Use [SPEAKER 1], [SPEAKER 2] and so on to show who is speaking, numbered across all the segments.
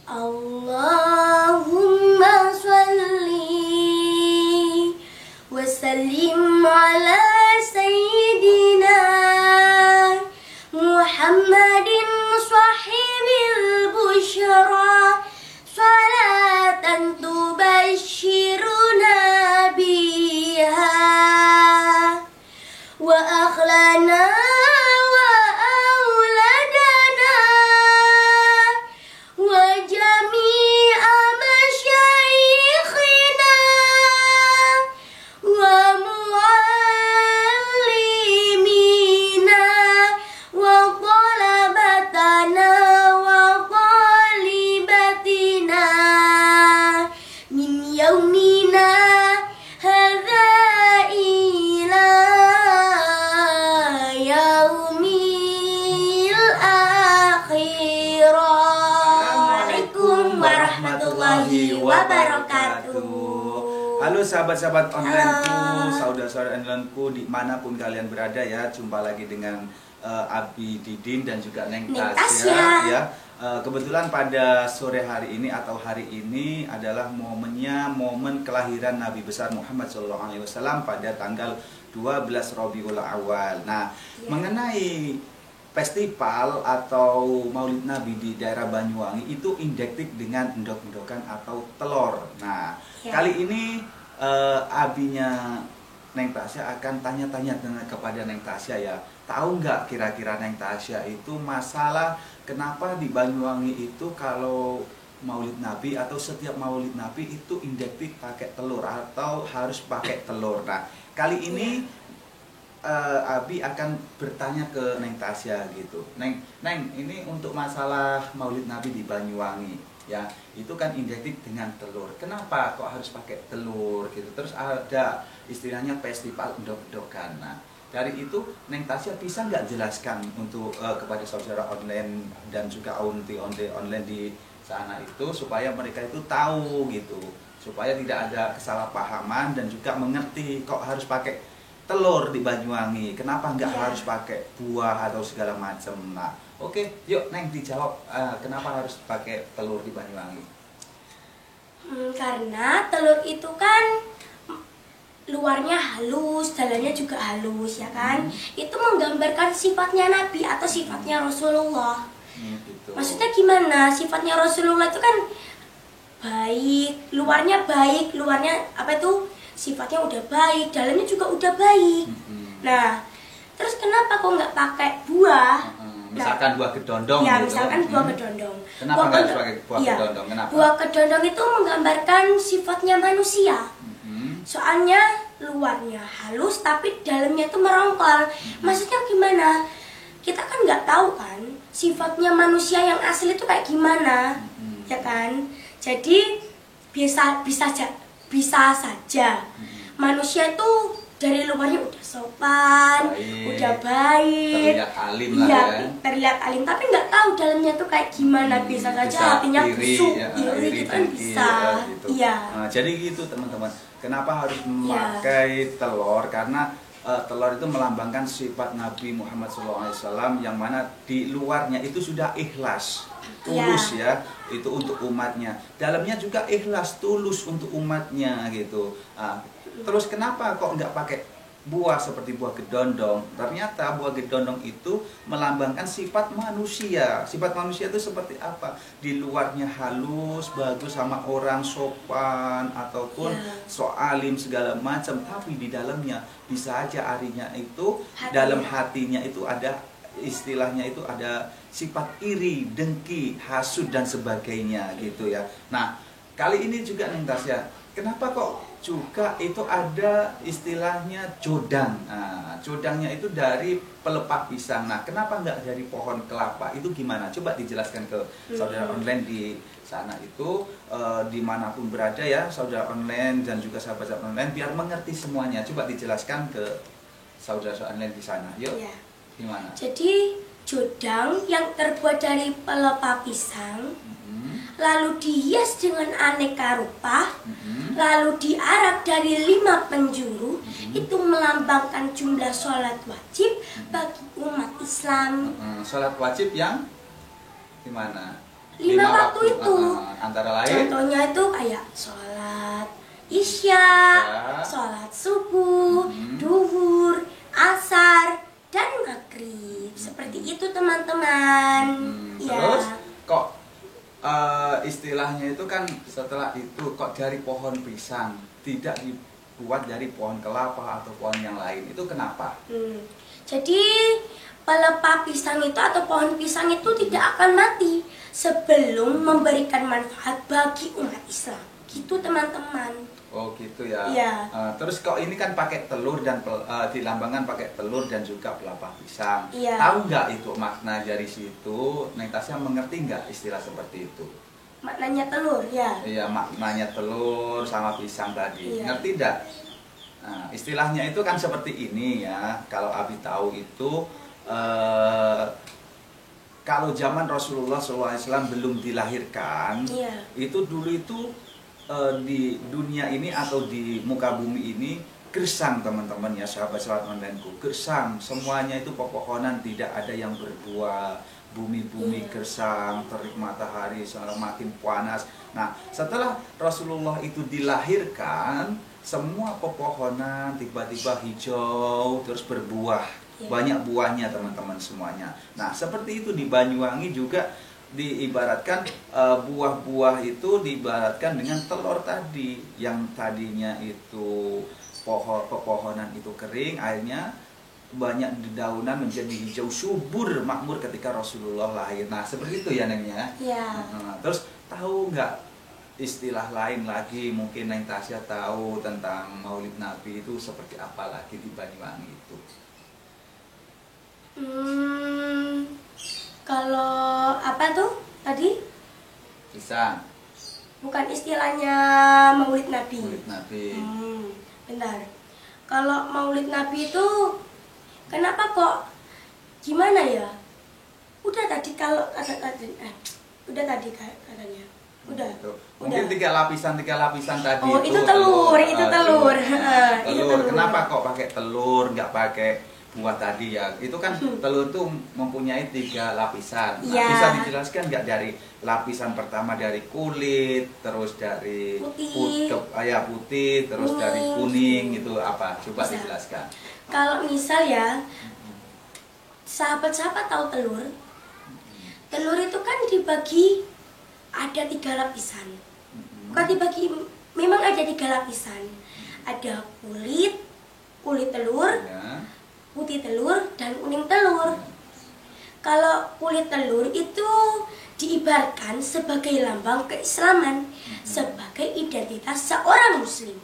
[SPEAKER 1] Allahumma sholli wa sallim ala sayyidina Muhammadin sahibil busyara salatan tubashiruna biha wa akhlana wa auladana wa jami'a masyayikhina wa muallimina wa talabatana wa talibatina min yaumina hadza ila yaumil akhirah. Assalamualaikum warahmatullahi wabarakatuh.
[SPEAKER 2] Halo sahabat-sahabat onlineku, saudara-saudara onlineku dimanapun kalian berada ya. Jumpa lagi dengan Abi Didin dan juga Neng Tasya ya. Kebetulan pada sore hari ini atau hari ini adalah momennya momen kelahiran Nabi besar Muhammad SAW pada tanggal 12 Rabiul Awal. Nah, mengenai festival atau Maulid Nabi di daerah Banyuwangi itu identik dengan endok-endokan atau telur. Nah, kali ini abinya Neng Tasya akan tanya-tanya kepada Neng Tasya ya. Tahu nggak kira-kira Neng Tasya itu masalah kenapa di Banyuwangi itu kalau Maulid Nabi atau setiap Maulid Nabi itu identik pakai telur atau harus pakai telur. Nah, kali ini Abi akan bertanya ke Neng Tasya gitu. Neng, ini untuk masalah Maulid Nabi di Banyuwangi ya, itu kan identik dengan telur. Kenapa kok harus pakai telur gitu? Terus ada istilahnya festival endok-endokan. Nah, dari itu Neng Tasya bisa nggak jelaskan untuk kepada saudara online dan juga onti-onti online di sana itu supaya mereka itu tahu gitu, supaya tidak ada kesalahpahaman dan juga mengerti kok harus pakai telur di Banyuwangi, kenapa nggak harus pakai buah atau segala macam. Nah, oke, yuk Neng dijawab kenapa harus pakai telur di Banyuwangi.
[SPEAKER 1] Karena telur itu kan luarnya halus, dalamnya juga halus ya kan. Itu menggambarkan sifatnya Nabi atau sifatnya Rasulullah.
[SPEAKER 2] Gitu.
[SPEAKER 1] Maksudnya gimana? Sifatnya Rasulullah itu kan baik, luarnya apa itu? Sifatnya udah baik, dalamnya juga udah baik. Nah, terus kenapa kok nggak pakai buah?
[SPEAKER 2] Misalkan buah kedondong
[SPEAKER 1] ya,
[SPEAKER 2] gitu.
[SPEAKER 1] Misalkan buah kedondong.
[SPEAKER 2] Kenapa nggak harus pakai buah kedondong? Kenapa?
[SPEAKER 1] Buah kedondong itu menggambarkan sifatnya manusia. Soalnya luarnya halus tapi dalamnya itu merongkol. Maksudnya gimana? Kita kan nggak tahu kan sifatnya manusia yang asli itu kayak gimana, ya kan? Jadi bisa saja manusia itu dari luarnya udah sopan, udah baik,
[SPEAKER 2] terlihat alim lah ya.
[SPEAKER 1] Terlihat alim, tapi nggak tahu dalamnya tuh kayak gimana. Bisa saja hatinya busuk, iri gitu kan bisa.
[SPEAKER 2] Gitu.
[SPEAKER 1] Iya.
[SPEAKER 2] Nah, jadi gitu teman-teman. Kenapa harus memakai telur? Karena telur itu melambangkan sifat Nabi Muhammad SAW yang mana di luarnya itu sudah ikhlas, tulus ya, itu untuk umatnya. Dalamnya juga ikhlas, tulus untuk umatnya gitu. Terus kenapa kok nggak pakai buah seperti buah kedondong? Ternyata buah kedondong itu melambangkan sifat manusia. Sifat manusia itu seperti apa? Di luarnya halus, bagus sama orang, sopan ataupun soalim segala macam, tapi di dalamnya bisa aja arinya itu dalam hatinya itu ada istilahnya itu ada sifat iri, dengki, hasud dan sebagainya gitu ya. Nah, kali ini juga Neng Tasya, kenapa kok juga itu ada istilahnya codang? Nah, codangnya itu dari pelepah pisang. Nah, kenapa nggak dari pohon kelapa? Itu gimana? Coba dijelaskan ke saudara online di sana itu, dimanapun berada ya, saudara online dan juga sahabat-sahabat online, biar mengerti semuanya. Coba dijelaskan ke saudara-saudara online di sana. Yuk, gimana?
[SPEAKER 1] Jadi codang yang terbuat dari pelepah pisang, lalu dihias dengan aneka rupa, lalu diarak dari 5 penjuru, itu melambangkan jumlah sholat wajib bagi umat Islam.
[SPEAKER 2] Sholat wajib yang gimana?
[SPEAKER 1] 5 waktu itu.
[SPEAKER 2] Antara lain
[SPEAKER 1] contohnya itu kayak sholat isya, sholat subuh, duhur, asar, dan maghrib. Seperti itu teman-teman.
[SPEAKER 2] Terus kok istilahnya itu kan setelah itu kok dari pohon pisang, tidak dibuat dari pohon kelapa atau pohon yang lain, itu kenapa?
[SPEAKER 1] Jadi pelepah pisang itu atau pohon pisang itu tidak akan mati sebelum memberikan manfaat bagi umat Islam. Gitu teman-teman.
[SPEAKER 2] Oh gitu ya.
[SPEAKER 1] Iya.
[SPEAKER 2] Terus kok ini kan pakai telur dan dilambangkan pakai telur dan juga pelepah pisang.
[SPEAKER 1] Iya.
[SPEAKER 2] Tahu nggak itu makna dari situ? Neng Tasya mengerti nggak istilah seperti itu?
[SPEAKER 1] Maknanya telur ya.
[SPEAKER 2] Iya, maknanya telur sama pisang tadi.
[SPEAKER 1] Iya.
[SPEAKER 2] Ngerti nggak? Nah, istilahnya itu kan seperti ini ya. Kalau Abi tahu itu kalau zaman Rasulullah SAW belum dilahirkan,
[SPEAKER 1] Iya.
[SPEAKER 2] itu dulu itu di dunia ini atau di muka bumi ini gersang teman-teman ya, sahabat-sahabat onlineku, gersang, semuanya itu pepohonan tidak ada yang berbuah, bumi-bumi gersang, terik matahari semakin panas. Nah, setelah Rasulullah itu dilahirkan, semua pepohonan tiba-tiba hijau terus berbuah, banyak buahnya teman-teman semuanya. Nah, seperti itu di Banyuwangi juga diibaratkan buah-buah itu diibaratkan dengan telur tadi, yang tadinya itu pepohonan itu kering, akhirnya banyak dedaunan menjadi hijau subur makmur ketika Rasulullah lahir. Nah seperti itu ya Neng ya. Terus tahu nggak istilah lain lagi, mungkin Neng Tasya tahu tentang Maulid Nabi itu seperti apa lagi di Banyuwangi itu?
[SPEAKER 1] Kalau apa tuh tadi?
[SPEAKER 2] Pisang.
[SPEAKER 1] Bukan istilahnya Maulid Nabi.
[SPEAKER 2] Maulid Nabi.
[SPEAKER 1] Bentar. Kalau Maulid Nabi itu kenapa kok gimana ya? Udah tadi kalau udah tadi katanya. Udah.
[SPEAKER 2] Mungkin tiga lapisan tadi.
[SPEAKER 1] Oh, itu telur.
[SPEAKER 2] Telur.
[SPEAKER 1] Telur.
[SPEAKER 2] Kenapa kok pakai telur, nggak pakai buah tadi ya? Itu kan telur tuh mempunyai 3 lapisan. Nah, bisa dijelaskan nggak dari lapisan pertama dari kulit, terus dari putih, terus dari kuning itu apa? Coba dijelaskan.
[SPEAKER 1] Kalau misal ya, sahabat-sahabat tahu telur. Telur itu kan dibagi ada 3 lapisan. Bukan dibagi, memang ada 3 lapisan. Ada kulit telur, putih telur, dan kuning telur. Kalau kulit telur itu diibaratkan sebagai lambang keislaman, sebagai identitas seorang muslim.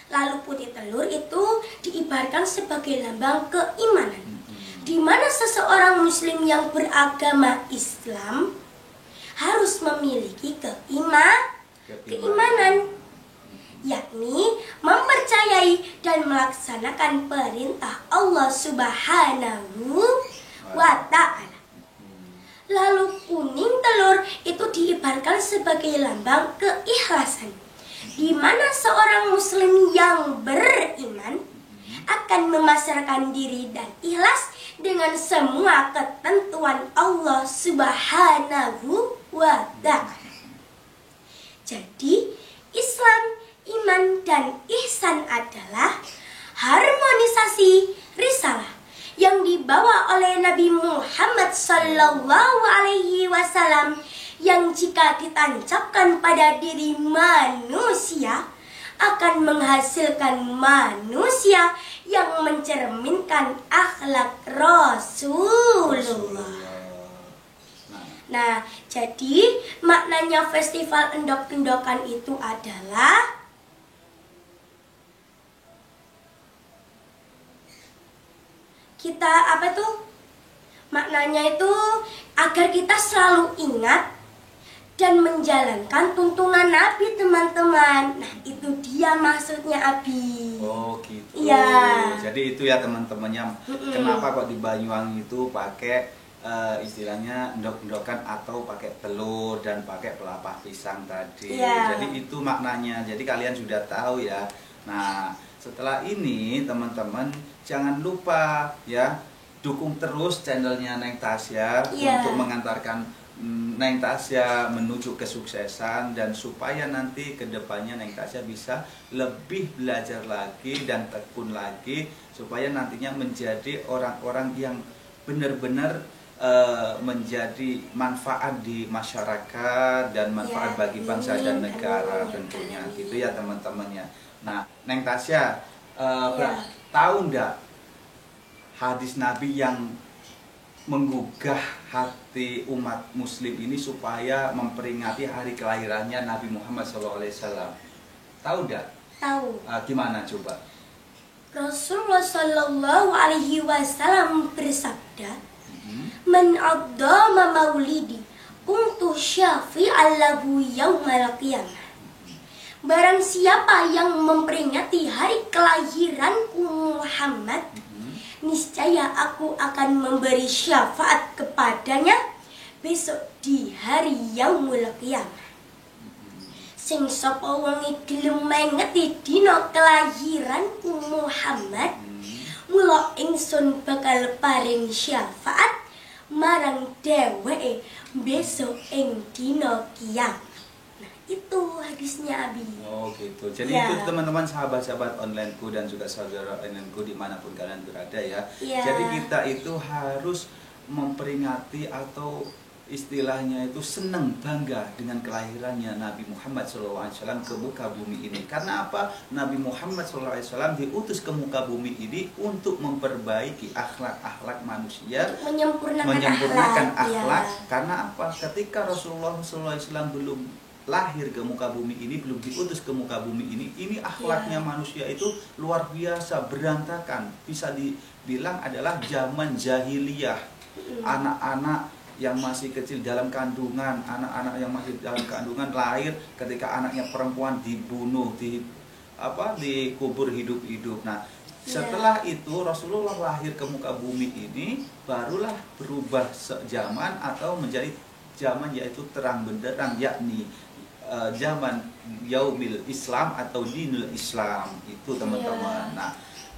[SPEAKER 1] Lalu putih telur itu diibaratkan sebagai lambang keimanan, di mana seseorang muslim yang beragama Islam harus memiliki keimanan, yakni mempercayai dan melaksanakan perintah Allah Subhanahu wa Ta'ala. Lalu kuning telur itu diibaratkan sebagai lambang keikhlasan, di mana seorang muslim yang beriman akan memasrahkan diri dan ikhlas dengan semua ketentuan Allah Subhanahu wa Ta'ala. Jadi Islam, iman, dan ihsan adalah harmonisasi risalah yang dibawa oleh Nabi Muhammad SAW, yang jika ditancapkan pada diri manusia akan menghasilkan manusia yang mencerminkan akhlak Rasulullah. Nah, jadi maknanya festival endok-endokan itu adalah kita apa tuh? Maknanya itu agar kita selalu ingat dan menjalankan tuntunan Nabi, teman-teman. Nah, itu dia maksudnya, Abi.
[SPEAKER 2] Oh, gitu.
[SPEAKER 1] Iya.
[SPEAKER 2] Jadi itu ya teman-temannya. Kenapa kok di Banyuwangi itu pakai istilahnya endok-endokan atau pakai telur dan pakai pelepah pisang tadi. Jadi itu maknanya. Jadi kalian sudah tahu ya. Nah, setelah ini teman-teman jangan lupa ya, dukung terus channelnya Neng Tasya untuk mengantarkan Neng Tasya menuju kesuksesan, dan supaya nanti kedepannya Neng Tasya bisa lebih belajar lagi dan tekun lagi, supaya nantinya menjadi orang-orang yang benar-benar menjadi manfaat di masyarakat dan manfaat bagi bangsa dan negara tentunya, gitu ya teman-temannya. Nah, Neng Tasya tahu ndak hadis Nabi yang menggugah hati umat muslim ini supaya memperingati hari kelahirannya Nabi Muhammad SAW? Tahu ndak?
[SPEAKER 1] Tahu.
[SPEAKER 2] Gimana coba?
[SPEAKER 1] Rasulullah Shallallahu Alaihi Wasallam bersabda, "Man addama maulidi, kuntu syafi'an lahu yaumal qiyamah." Barang siapa yang memperingati hari kelahiranku Muhammad, niscaya aku akan memberi syafaat kepadanya besok di hari yaumul qiyamah. Sing sapa wong gelem mengeti dina kelahiranku Muhammad, mula ingsun bakal paring syafaat marang dheweke besok ing dina kiamat. Nah, itu hadisnya Abi.
[SPEAKER 2] Oh gitu. Jadi itu teman-teman, sahabat-sahabat onlineku dan juga saudara onlineku dimanapun kalian berada ya. Jadi kita itu harus memperingati atau istilahnya itu senang, bangga dengan kelahirannya Nabi Muhammad SAW ke muka bumi ini. Karena apa? Nabi Muhammad SAW diutus ke muka bumi ini untuk memperbaiki akhlak-akhlak manusia, menyempurnakan akhlak. Karena apa? Ketika Rasulullah SAW belum lahir ke muka bumi ini, belum diutus ke muka bumi ini akhlaknya manusia itu luar biasa, berantakan. Bisa dibilang adalah zaman jahiliyah. Anak-anak yang masih kecil dalam kandungan, anak-anak yang masih dalam kandungan lahir, ketika anaknya perempuan dibunuh, dikubur hidup-hidup. Nah, setelah itu Rasulullah lahir ke muka bumi ini, barulah berubah zaman atau menjadi zaman yaitu terang benderang, yakni zaman yaumil Islam atau dinul Islam itu teman-teman. Nah,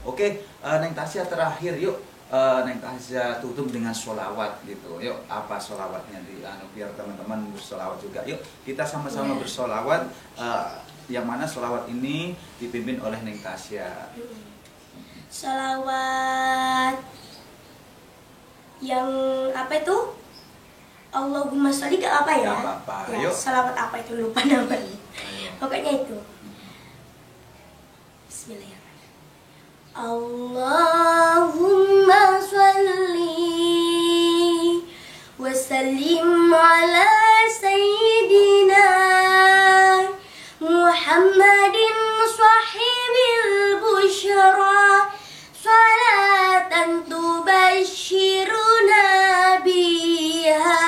[SPEAKER 2] oke, Neng Tasya terakhir yuk. Neng Tasya tutup dengan sholawat gitu. Yuk, apa sholawatnya biar teman-teman bersolawat juga. Yuk, kita sama-sama bersolawat. Yang mana sholawat ini dipimpin oleh Neng Tasya.
[SPEAKER 1] Sholawat yang apa itu? Allahumma sholli ke apa ya?
[SPEAKER 2] Apa-apa.
[SPEAKER 1] Ya,
[SPEAKER 2] yuk.
[SPEAKER 1] sholawat apa itu, lupa namanya. Pokoknya itu. Bismillahirrahmanirrahim. Allahumma sholli wa sallim ala sayyidina Muhammadin sahibil busyara, salatan tubashiruna biha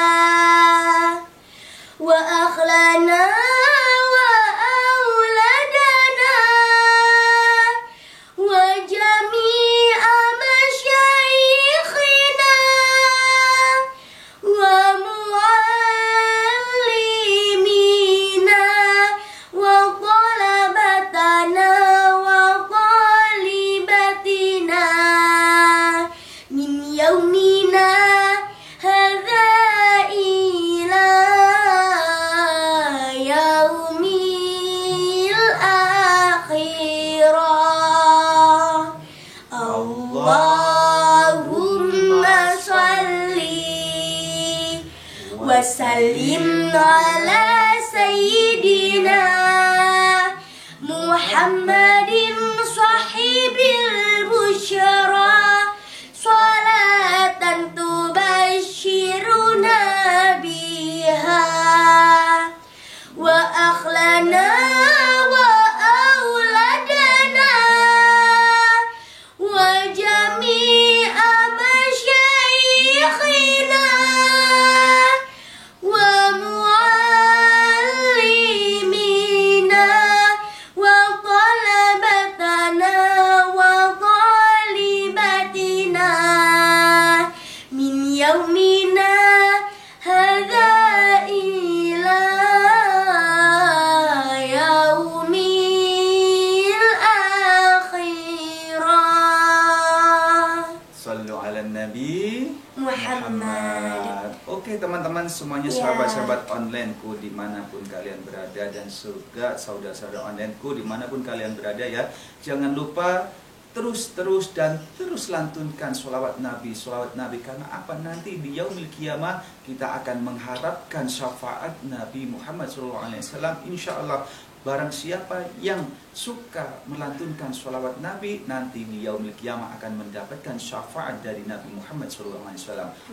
[SPEAKER 1] wa akhlana Wasallim ala sayyidina Muhammadin sahibil busyara, salatan tubashiruna biha wa akhlana wa auladana wa jami'a masyayikhina wa
[SPEAKER 2] teman-teman semuanya, sahabat-sahabat onlineku dimanapun kalian berada, dan juga saudara-saudara onlineku dimanapun kalian berada ya. Jangan lupa terus lantunkan sholawat Nabi, karena apa? Nanti di yaumil qiyamah kita akan mengharapkan syafaat Nabi Muhammad SAW. Insya Allah barang siapa yang suka melantunkan sholawat Nabi, nanti di yaumil qiyamah akan mendapatkan syafaat dari Nabi Muhammad SAW.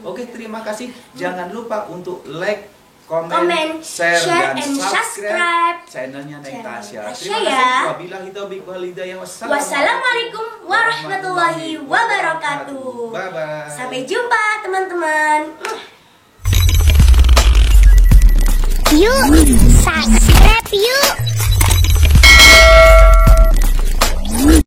[SPEAKER 2] Oke, terima kasih. Jangan lupa untuk like, komen, share dan subscribe channelnya Neng Tasya. Terima kasih. Wabillahi taufiq wal hidayah.
[SPEAKER 1] Wassalamualaikum warahmatullahi wabarakatuh.
[SPEAKER 2] Bye bye.
[SPEAKER 1] Sampai jumpa teman-teman.
[SPEAKER 3] Yuk, subscribe yuk.